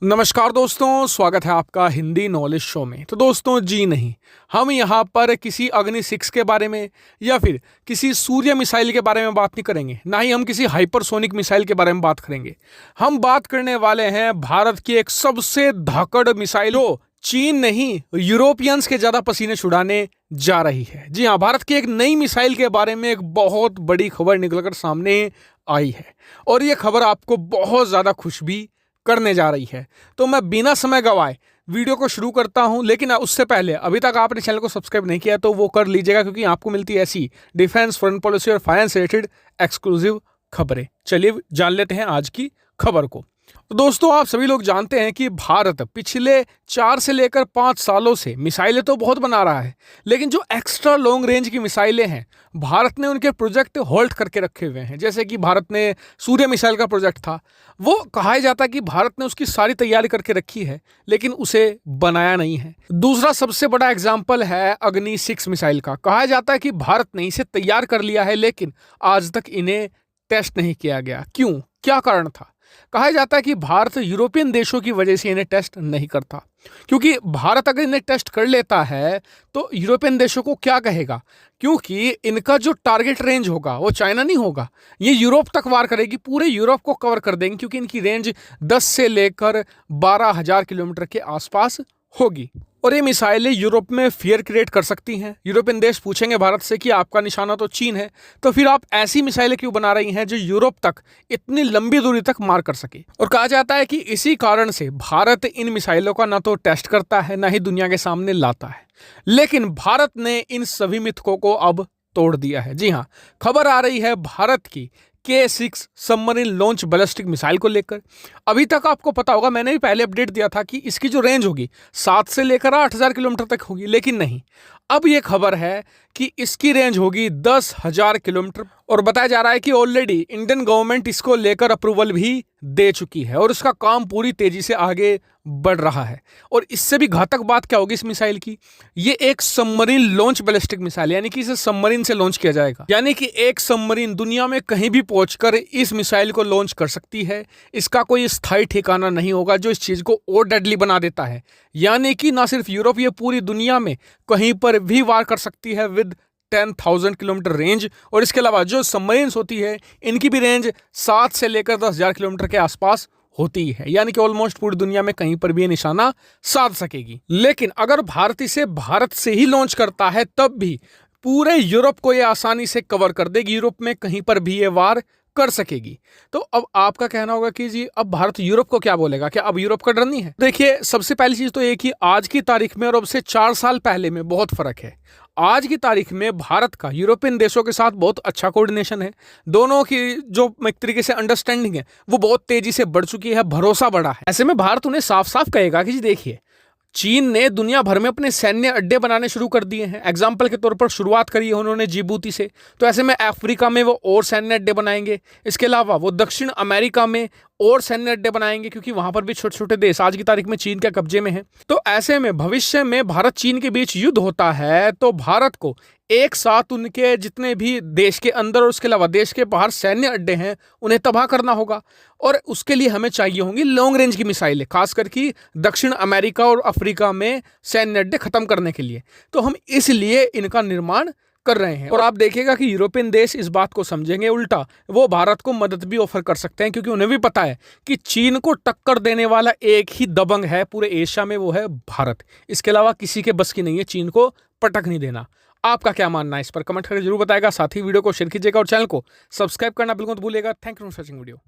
नमस्कार दोस्तों, स्वागत है आपका हिंदी नॉलेज शो में। तो दोस्तों जी नहीं, हम यहाँ पर किसी अग्नि 6 के बारे में या फिर किसी सूर्य मिसाइल के बारे में बात नहीं करेंगे, ना ही हम किसी हाइपरसोनिक मिसाइल के बारे में बात करेंगे। हम बात करने वाले हैं भारत की एक सबसे धाकड़ मिसाइल जो चीन नहीं यूरोपियंस के ज्यादा पसीने छुड़ाने जा रही है। जी हाँ, भारत की एक नई मिसाइल के बारे में एक बहुत बड़ी खबर निकलकर सामने आई है और ये खबर आपको बहुत ज्यादा खुश भी करने जा रही है। तो मैं बिना समय गवाए वीडियो को शुरू करता हूं, लेकिन उससे पहले अभी तक आपने चैनल को सब्सक्राइब नहीं किया तो वो कर लीजिएगा, क्योंकि आपको मिलती है ऐसी डिफेंस, फॉरेन पॉलिसी और फाइनेंस रिलेटेड एक्सक्लूसिव खबरें। चलिए जान लेते हैं आज की खबर को। तो दोस्तों, आप सभी लोग जानते हैं कि भारत पिछले 4 से लेकर 5 सालों से मिसाइलें तो बहुत बना रहा है, लेकिन जो एक्स्ट्रा लॉन्ग रेंज की मिसाइलें हैं भारत ने उनके प्रोजेक्ट होल्ड करके रखे हुए हैं। जैसे कि भारत ने सूर्य मिसाइल का प्रोजेक्ट था, वो कहा जाता है कि भारत ने उसकी सारी तैयारी करके रखी है, लेकिन उसे बनाया नहीं है। दूसरा सबसे बड़ा एग्जाम्पल है अग्नि 6 मिसाइल का। कहा जाता है कि भारत ने इसे तैयार कर लिया है, लेकिन आज तक इन्हें टेस्ट नहीं किया गया। क्यों, क्या कारण था? कहा जाता है कि भारत यूरोपियन देशों की वजह से इन्हें टेस्ट नहीं करता, क्योंकि भारत अगर इन्हें टेस्ट कर लेता है तो यूरोपियन देशों को क्या कहेगा, क्योंकि इनका जो टारगेट रेंज होगा वो चाइना नहीं होगा, ये यूरोप तक वार करेगी, पूरे यूरोप को कवर कर देंगे, क्योंकि इनकी रेंज 10 से लेकर 12,000 किलोमीटर के आसपास होगी। और ये मिसाइलें यूरोप में फियर क्रिएट कर सकती हैं। यूरोपियन देश पूछेंगे भारत से कि आपका निशाना तो चीन है, तो फिर आप ऐसी मिसाइलें क्यों बना रही हैं जो यूरोप तक इतनी लंबी दूरी तक मार कर सके। और कहा जाता है कि इसी कारण से भारत इन मिसाइलों का ना तो टेस्ट करता है, ना ही दुनिया के सामने लाता है। लेकिन भारत ने इन सभी मिथकों को अब तोड़ दिया है। जी हाँ, खबर आ रही है भारत की K6 submarine launch ballistic missile को लेकर। अभी तक आपको पता होगा, मैंने भी पहले अपडेट दिया था कि इसकी जो रेंज होगी 7 से लेकर 8,000 किलोमीटर तक होगी, लेकिन नहीं, अब यह खबर है कि इसकी रेंज होगी 10,000 किलोमीटर। और बताया जा रहा है कि ऑलरेडी इंडियन गवर्नमेंट इसको लेकर अप्रूवल भी दे चुकी है और उसका काम पूरी तेजी से आगे बढ़ रहा है। और इससे भी घातक बात क्या होगी इस मिसाइल की, ये एक सबमरीन लॉन्च बैलिस्टिक मिसाइल, यानी कि इसे सबमरीन से लॉन्च किया जाएगा, यानी कि एक सबमरीन दुनिया में कहीं भी पहुंचकर इस मिसाइल को लॉन्च कर सकती है। इसका कोई स्थायी ठिकाना नहीं होगा, जो इस चीज को और डेडली बना देता है। यानी कि ना सिर्फ यूरोप, ये पूरी दुनिया में कहीं पर भी वार कर सकती है विद 10,000 किलोमीटर रेंज। और इसके अलावा जो सबमरीन्स होती है इनकी भी रेंज 7 से लेकर 10,000 किलोमीटर के आसपास होती है, यानी कि ऑलमोस्ट पूरी दुनिया में कहीं पर भी ये निशाना साध सकेगी। लेकिन अगर भारत इसे भारत से ही लॉन्च करता है तब भी पूरे यूरोप को ये आसानी से कवर कर देगी, यूरोप में कहीं पर भी ये वार कर सकेगी। तो अब आपका कहना होगा कि जी अब भारत यूरोप को क्या बोलेगा, क्या अब यूरोप का डर नहीं है? देखिए, सबसे पहली चीज तो एक ही, आज की तारीख में और अब से 4 साल पहले में बहुत फर्क है। आज की तारीख में भारत का यूरोपियन देशों के साथ बहुत अच्छा कोऑर्डिनेशन है, दोनों की जो एक तरीके से अंडरस्टैंडिंग है वो बहुत तेजी से बढ़ चुकी है, भरोसा बढ़ा है। ऐसे में भारत उन्हें साफ साफ कहेगा कि जी देखिए, चीन ने दुनिया भर में अपने सैन्य अड्डे बनाने शुरू कर दिए हैं। एग्जाम्पल के तौर पर शुरुआत करी है उन्होंने जिबूती से, तो ऐसे में अफ्रीका में वो और सैन्य अड्डे बनाएंगे। इसके अलावा वो दक्षिण अमेरिका में और सैन्य अड्डे बनाएंगे, क्योंकि वहां पर भी छोटे छोटे देश आज की तारीख में चीन के कब्जे में हैं। तो ऐसे में भविष्य में भारत चीन के बीच युद्ध होता है तो भारत को एक साथ उनके जितने भी देश के अंदर और उसके अलावा देश के बाहर सैन्य अड्डे हैं उन्हें तबाह करना होगा। और उसके लिए हमें चाहिए होंगी लॉन्ग रेंज की मिसाइलें, खासकर कि दक्षिण अमेरिका और अफ्रीका में सैन्य अड्डे खत्म करने के लिए। तो हम इसलिए इनका निर्माण कर रहे हैं। और आप देखिएगा कि यूरोपियन देश इस बात को समझेंगे, उल्टा वो भारत को मदद भी ऑफर कर सकते हैं, क्योंकि उन्हें भी पता है कि चीन को टक्कर देने वाला एक ही दबंग है पूरे एशिया में, वो है भारत। इसके अलावा किसी के बस की नहीं है चीन को पटक नहीं देना। आपका क्या मानना है इस पर कमेंट करके जरूर बताएगा। साथ ही वीडियो को शेयर कीजिएगा और चैनल को सब्सक्राइब करना बिल्कुल मत भूलिएगा। Thank you for watching video.